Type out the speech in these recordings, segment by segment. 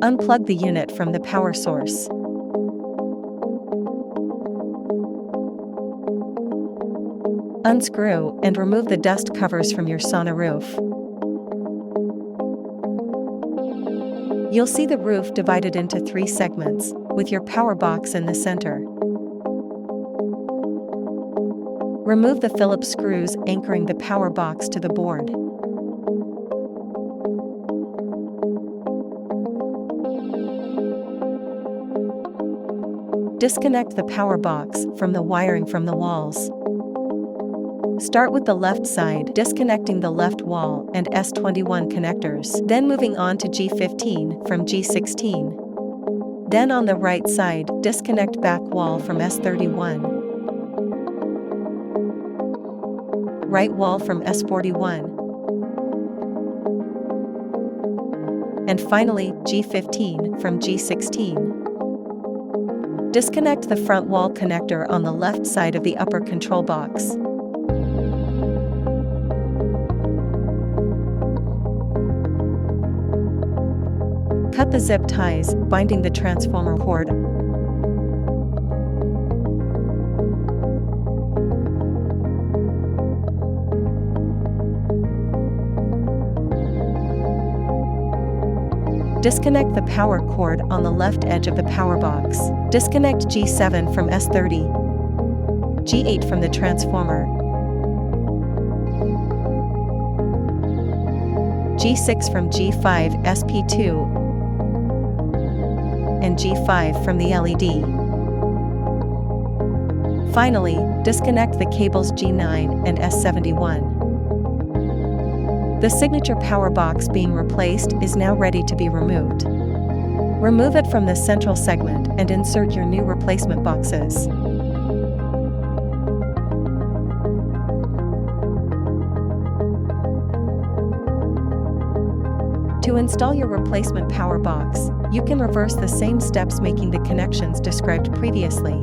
Unplug the unit from the power source. Unscrew and remove the dust covers from your sauna roof. You'll see the roof divided into 3 segments, with your power box in the center. Remove the Phillips screws anchoring the power box to the board. Disconnect the power box from the wiring from the walls. Start with the left side, disconnecting the left wall and S21 connectors, then moving on to G15 from G16. Then on the right side, disconnect back wall from S31. Right wall from S41. And finally, G15 from G16. Disconnect the front wall connector on the left side of the upper control box. Cut the zip ties, binding the transformer cord. Disconnect the power cord on the left edge of the power box. Disconnect G7 from S30, G8 from the transformer, G6 from G5 SP2, and G5 from the LED. Finally, disconnect the cables G9 and S71. The signature power box being replaced is now ready to be removed. Remove it from the central segment and insert your new replacement boxes. To install your replacement power box, you can reverse the same steps making the connections described previously.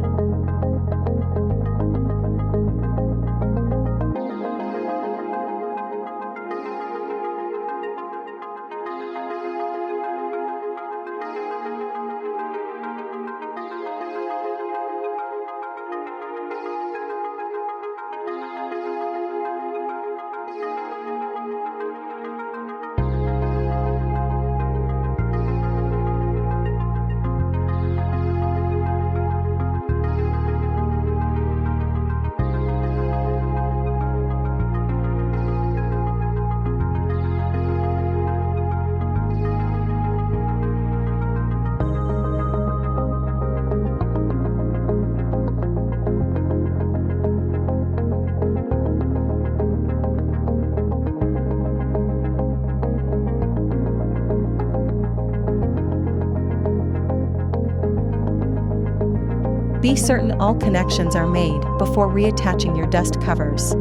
Be certain all connections are made before reattaching your dust covers.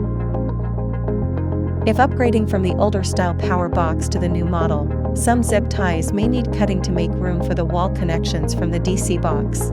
If upgrading from the older style power box to the new model, some zip ties may need cutting to make room for the wall connections from the DC box.